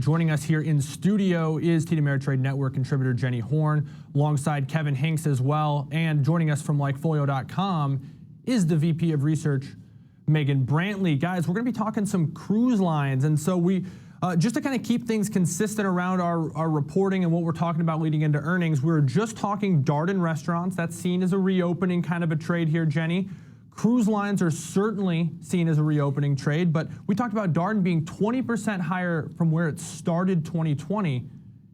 Joining us here in studio is TD Ameritrade Network contributor Jenny Horn, alongside Kevin Hinks as well. And joining us from LikeFolio.com is the VP of Research, Megan Brantley. Guys, we're going to be talking some cruise lines. And so we, just to kind of keep things consistent around our reporting and what we're talking about leading into earnings, we were just talking Darden restaurants. That's seen as a reopening kind of a trade here, Jenny. Cruise lines are certainly seen as a reopening trade, but we talked about Darden being 20% higher from where it started 2020.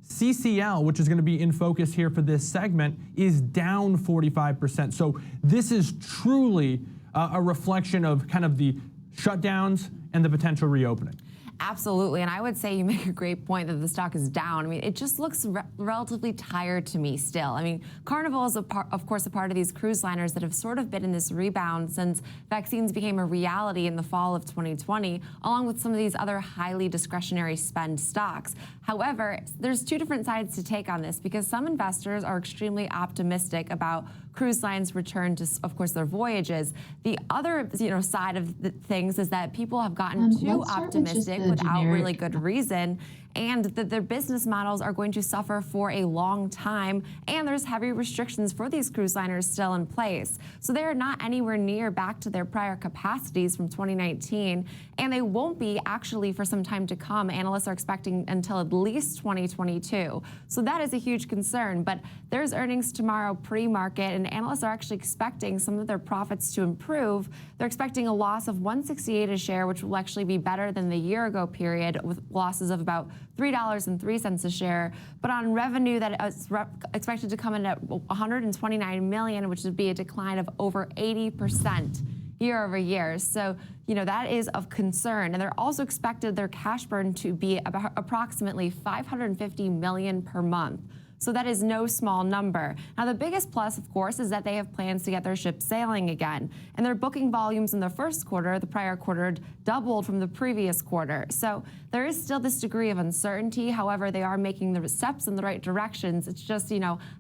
CCL, which is going to be in focus here for this segment, is down 45%. So this is truly a reflection of kind of the shutdowns and the potential reopening. Absolutely, and I would say you make a great point that the stock is down. I mean, it just looks relatively tired to me still. I mean, Carnival is, of course, a part of these cruise liners that have sort of been in this rebound since vaccines became a reality in the fall of 2020, along with some of these other highly discretionary spend stocks. However, there's two different sides to take on this, because some investors are extremely optimistic about cruise lines' return to, of course, their voyages. The other, side of the things is that people have gotten too optimistic without really good reason, and that their business models are going to suffer for a long time, and there's heavy restrictions for these cruise liners still in place. So they are not anywhere near back to their prior capacities from 2019, and they won't be actually for some time to come. Analysts are expecting until at least 2022. So that is a huge concern, but there's earnings tomorrow pre-market, and analysts are actually expecting some of their profits to improve. They're expecting a loss of $168 a share, which will actually be better than the year-ago period, with losses of about $3.03 a share, but on revenue that is expected to come in at $129 million, which would be a decline of over 80% year over year. So, that is of concern. And they're also expected their cash burn to be about approximately $550 million per month. So that is no small number. Now, the biggest plus, of course, is that they have plans to get their ships sailing again. And their booking volumes in the first quarter, the prior quarter, doubled from the previous quarter. So there is still this degree of uncertainty. However, they are making the steps in the right directions. It's just,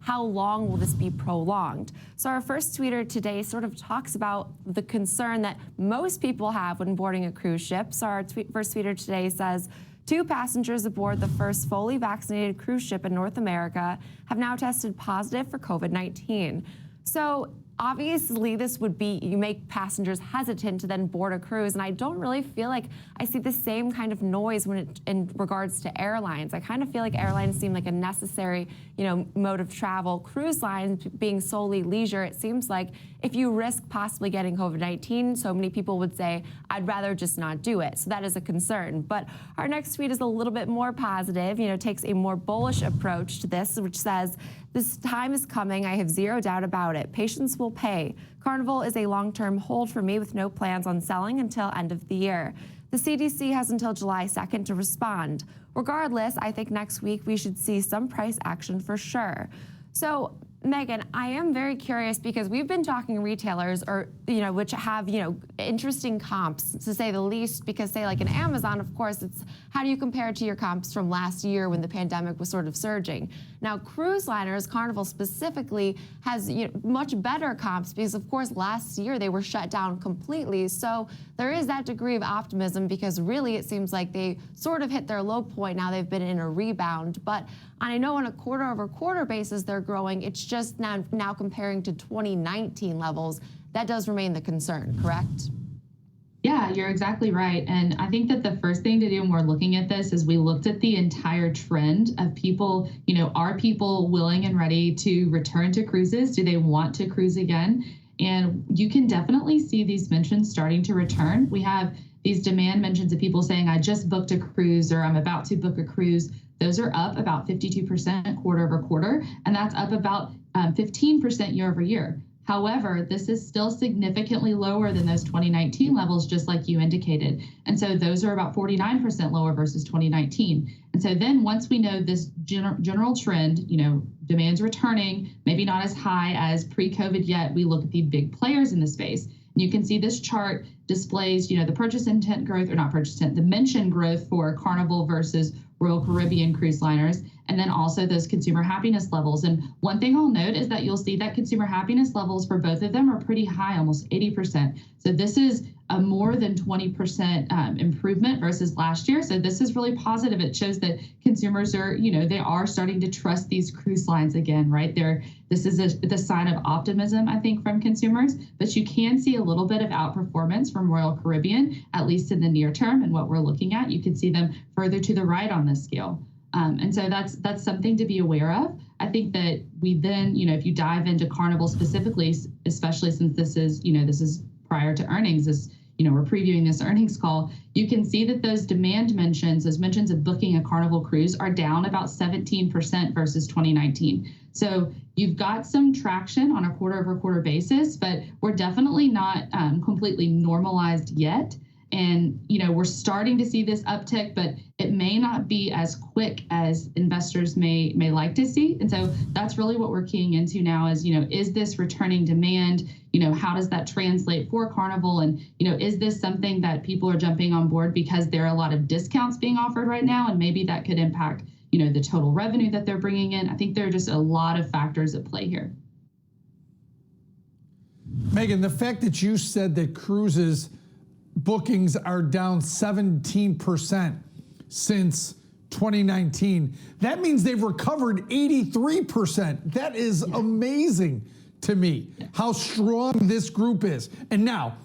how long will this be prolonged? So our first tweeter today sort of talks about the concern that most people have when boarding a cruise ship. So our first tweeter today says, 2 passengers aboard the first fully vaccinated cruise ship in North America have now tested positive for COVID-19. So obviously, this would be, you make passengers hesitant to then board a cruise, and I don't really feel like I see the same kind of noise in regards to airlines. I kind of feel like airlines seem like a necessary, mode of travel. Cruise lines being solely leisure, it seems like if you risk possibly getting COVID-19, so many people would say, I'd rather just not do it. So that is a concern. But our next tweet is a little bit more positive, takes a more bullish approach to this, which says, this time is coming. I have zero doubt about it. Patience will pay. Carnival is a long-term hold for me with no plans on selling until end of the year. The CDC has until July 2nd to respond. Regardless, I think next week we should see some price action for sure. So, Megan, I am very curious because we've been talking retailers which have, interesting comps, to say the least, because say like in Amazon, of course, it's how do you compare it to your comps from last year when the pandemic was sort of surging? Now, cruise liners, Carnival specifically, has much better comps because, of course, last year they were shut down completely. So there is that degree of optimism because really it seems like they sort of hit their low point. Now they've been in a rebound. But I know on a quarter-over-quarter basis they're growing. It's just now comparing to 2019 levels. That does remain the concern, correct? Yeah, you're exactly right. And I think that the first thing to do when we're looking at this is we looked at the entire trend of people, are people willing and ready to return to cruises? Do they want to cruise again? And you can definitely see these mentions starting to return. We have these demand mentions of people saying, I just booked a cruise or I'm about to book a cruise. Those are up about 52% quarter over quarter, and that's up about 15% year over year. However, this is still significantly lower than those 2019 levels, just like you indicated. And so those are about 49% lower versus 2019. And so then once we know this general trend, demand's returning, maybe not as high as pre-COVID yet, we look at the big players in the space. And you can see this chart displays, the purchase intent growth, or not purchase intent, the mention growth for Carnival versus Royal Caribbean cruise liners, and then also those consumer happiness levels. And one thing I'll note is that you'll see that consumer happiness levels for both of them are pretty high, almost 80%. So this is a more than 20% improvement versus last year. So this is really positive. It shows that consumers are, they are starting to trust these cruise lines again, right? This is the sign of optimism, I think, from consumers. But you can see a little bit of outperformance from Royal Caribbean, at least in the near term, and what we're looking at. You can see them further to the right on this scale. And so that's something to be aware of. I think that we then, if you dive into Carnival specifically, especially since this is prior to earnings, we're previewing this earnings call, you can see that those mentions of booking a Carnival cruise are down about 17% versus 2019. So you've got some traction on a quarter-over-quarter basis, but we're definitely not completely normalized yet. And, we're starting to see this uptick, but it may not be as quick as investors may like to see. And so that's really what we're keying into now is this returning demand? How does that translate for Carnival? And, is this something that people are jumping on board because there are a lot of discounts being offered right now? And maybe that could impact, the total revenue that they're bringing in. I think there are just a lot of factors at play here. Megan, the fact that you said that cruises bookings are down 17% since 2019. That means they've recovered 83%. That is amazing to me, how strong this group is. And now,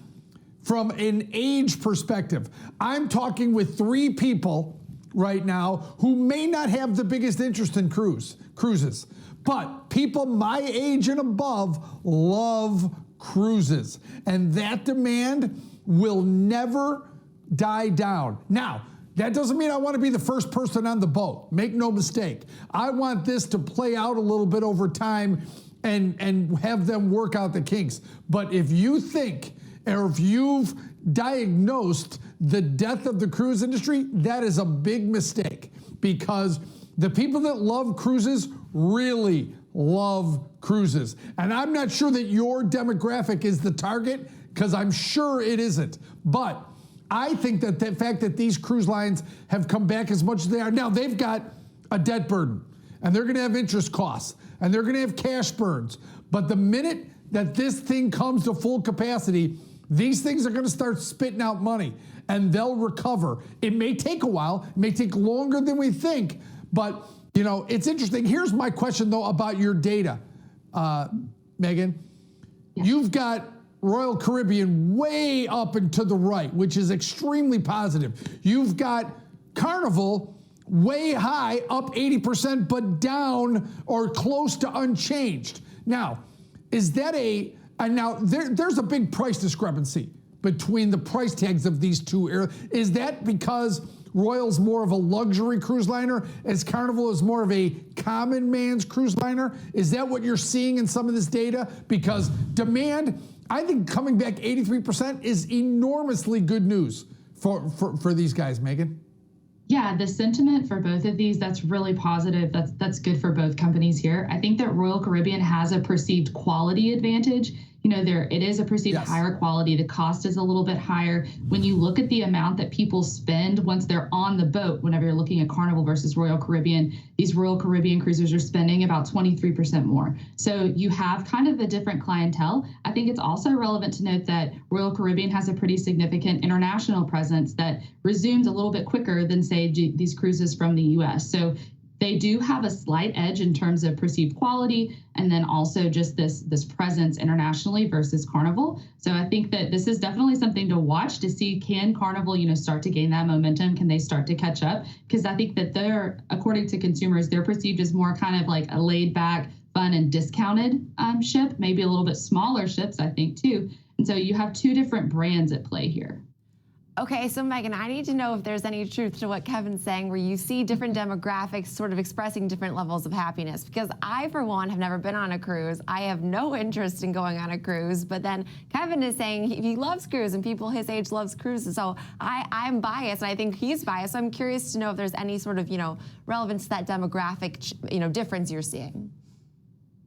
from an age perspective, I'm talking with 3 people right now who may not have the biggest interest in cruises, but people my age and above love cruises. And that demand will never die down. Now, that doesn't mean I want to be the first person on the boat. Make no mistake. I want this to play out a little bit over time and have them work out the kinks. But if you think, or if you've diagnosed the death of the cruise industry, that is a big mistake, because the people that love cruises really love cruises. And I'm not sure that your demographic is the target, because I'm sure it isn't. But I think that the fact that these cruise lines have come back as much as they are, now they've got a debt burden, and they're gonna have interest costs, and they're gonna have cash burns. But the minute that this thing comes to full capacity, these things are gonna start spitting out money, and they'll recover. It may take a while, it may take longer than we think, but it's interesting. Here's my question though about your data, Megan. Yeah. You've got Royal Caribbean way up and to the right, which is extremely positive. You've got Carnival way high, up 80%, but down or close to unchanged. Now, is that there's a big price discrepancy between the price tags of these two areas. Is that because Royal's more of a luxury cruise liner, as Carnival is more of a common man's cruise liner? Is that what you're seeing in some of this data? Because demand, I think coming back 83% is enormously good news for these guys, Megan. Yeah, the sentiment for both of these, that's really positive. That's good for both companies here. I think that Royal Caribbean has a perceived quality advantage. It is a perceived higher quality. The cost is a little bit higher. When you look at the amount that people spend once they're on the boat, whenever you're looking at Carnival versus Royal Caribbean, these Royal Caribbean cruisers are spending about 23% more. So you have kind of a different clientele. I think it's also relevant to note that Royal Caribbean has a pretty significant international presence that resumes a little bit quicker than, say, these cruises from the U.S. So they do have a slight edge in terms of perceived quality, and then also just this presence internationally versus Carnival. So I think that this is definitely something to watch to see, can Carnival, start to gain that momentum? Can they start to catch up? Because I think that they're, according to consumers, they're perceived as more kind of like a laid back, fun and discounted ship, maybe a little bit smaller ships, I think, too. And so you have 2 different brands at play here. Okay, so Megan, I need to know if there's any truth to what Kevin's saying, where you see different demographics sort of expressing different levels of happiness. Because I, for one, have never been on a cruise. I have no interest in going on a cruise. But then Kevin is saying he loves cruise, and people his age loves cruises. So I'm biased, and I think he's biased. So I'm curious to know if there's any sort of, relevance to that demographic, difference you're seeing.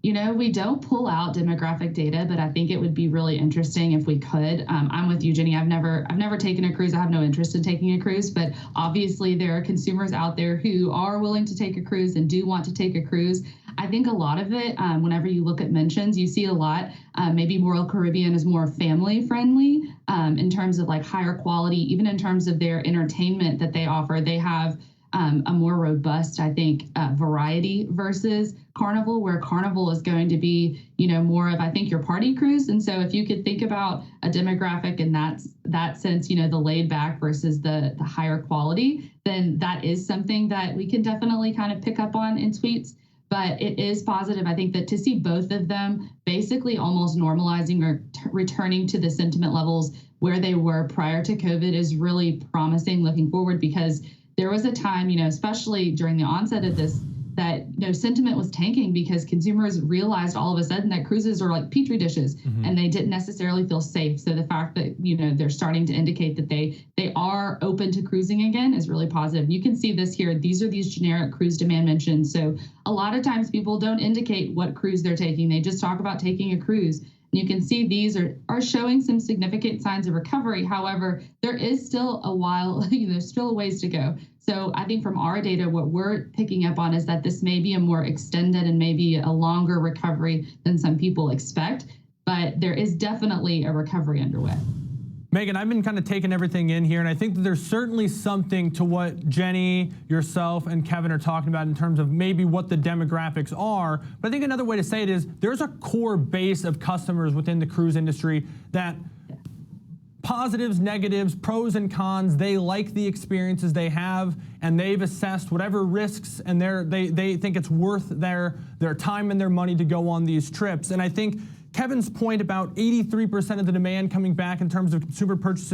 We don't pull out demographic data, but I think it would be really interesting if we could. I'm with you, Jenny. I've never taken a cruise. I have no interest in taking a cruise, but obviously there are consumers out there who are willing to take a cruise and do want to take a cruise. I think a lot of it, whenever you look at mentions, you see a lot. Maybe Royal Caribbean is more family friendly. in terms of like higher quality, even in terms of their entertainment that they offer. They have a more robust, I think, variety versus Carnival, where Carnival is going to be, more of, I think, your party cruise. And so if you could think about a demographic in that sense, the laid back versus the higher quality, then that is something that we can definitely kind of pick up on in Suites. But it is positive, I think, that to see both of them basically almost normalizing or returning to the sentiment levels where they were prior to COVID is really promising looking forward, because there was a time, especially during the onset of this, that sentiment was tanking because consumers realized all of a sudden that cruises are like petri dishes, and they didn't necessarily feel safe. So the fact that they're starting to indicate that they are open to cruising again is really positive. You can see this here. These are these generic cruise demand mentions. So a lot of times people don't indicate what cruise they're taking. They just talk about taking a cruise. You can see these are showing some significant signs of recovery. However, there is still a while, there's still a ways to go. So I think from our data, what we're picking up on is that this may be a more extended and maybe a longer recovery than some people expect, but there is definitely a recovery underway. Megan, I've been kind of taking everything in here, and I think that there's certainly something to what Jenny, yourself, and Kevin are talking about in terms of maybe what the demographics are. But I think another way to say it is there's a core base of customers within the cruise industry that positives, negatives, pros and cons, they like the experiences they have, and they've assessed whatever risks, and they think it's worth their time and their money to go on these trips. And I think Kevin's point about 83% of the demand coming back in terms of consumer purchase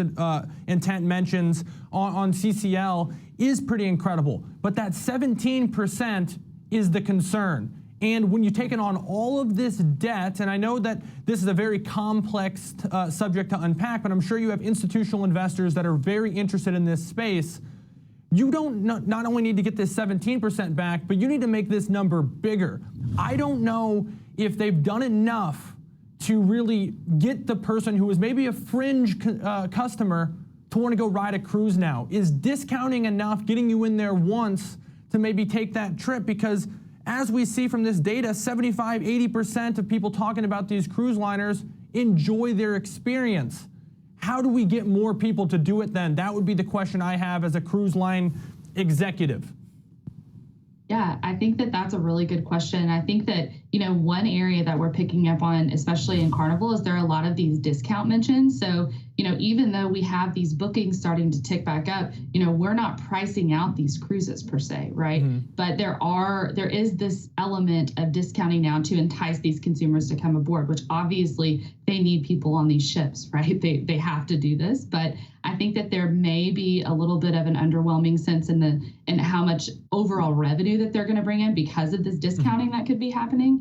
intent mentions on CCL is pretty incredible. But that 17% is the concern. And when you take it on all of this debt, and I know that this is a very complex subject to unpack, but I'm sure you have institutional investors that are very interested in this space. You don't not only need to get this 17% back, but you need to make this number bigger. I don't know if they've done enough to really get the person who is maybe a fringe customer to want to go ride a cruise now. Is discounting enough, getting you in there once to maybe take that trip? Because as we see from this data, 75, 80% of people talking about these cruise liners enjoy their experience. How do we get more people to do it then? That would be the question I have as a cruise line executive. Yeah, I think that that's a really good question. I think that, one area that we're picking up on, especially in Carnival, is there are a lot of these discount mentions. So, even though we have these bookings starting to tick back up, we're not pricing out these cruises per se, right? But there is this element of discounting now to entice these consumers to come aboard, which obviously they need people on these ships, right? They have to do this. But I think that there may be a little bit of an underwhelming sense in how much overall revenue that they're going to bring in because of this discounting that could be happening.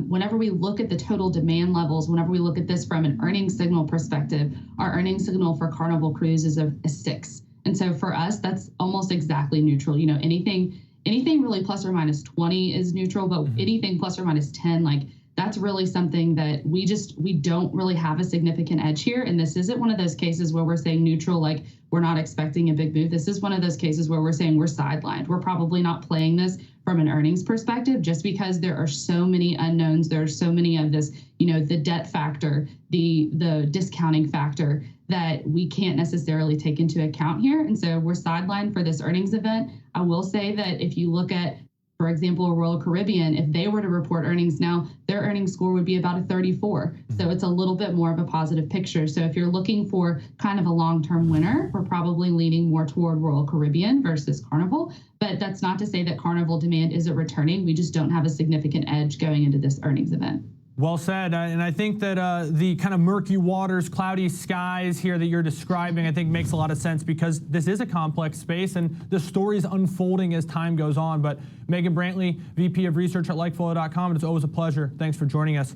Whenever we look at the total demand levels, whenever we look at this from an earnings signal perspective, our earnings signal for Carnival Cruise is a 6. And so for us, that's almost exactly neutral. Anything really plus or minus 20 is neutral, but anything plus or minus 10, that's really something that we don't really have a significant edge here. And this isn't one of those cases where we're saying neutral, like we're not expecting a big move. This is one of those cases where we're saying we're sidelined. We're probably not playing this from an earnings perspective, just because there are so many unknowns. There are so many of this, the debt factor, the discounting factor that we can't necessarily take into account here. And so we're sidelined for this earnings event. I will say that if you look at, for example, Royal Caribbean, if they were to report earnings now, their earnings score would be about a 34. So it's a little bit more of a positive picture. So if you're looking for kind of a long-term winner, we're probably leaning more toward Royal Caribbean versus Carnival. But that's not to say that Carnival demand isn't returning. We just don't have a significant edge going into this earnings event. Well said, and I think that the kind of murky waters, cloudy skies here that you're describing, I think makes a lot of sense because this is a complex space and the story's unfolding as time goes on. But Megan Brantley, VP of Research at LikeFolio.com, it's always a pleasure. Thanks for joining us.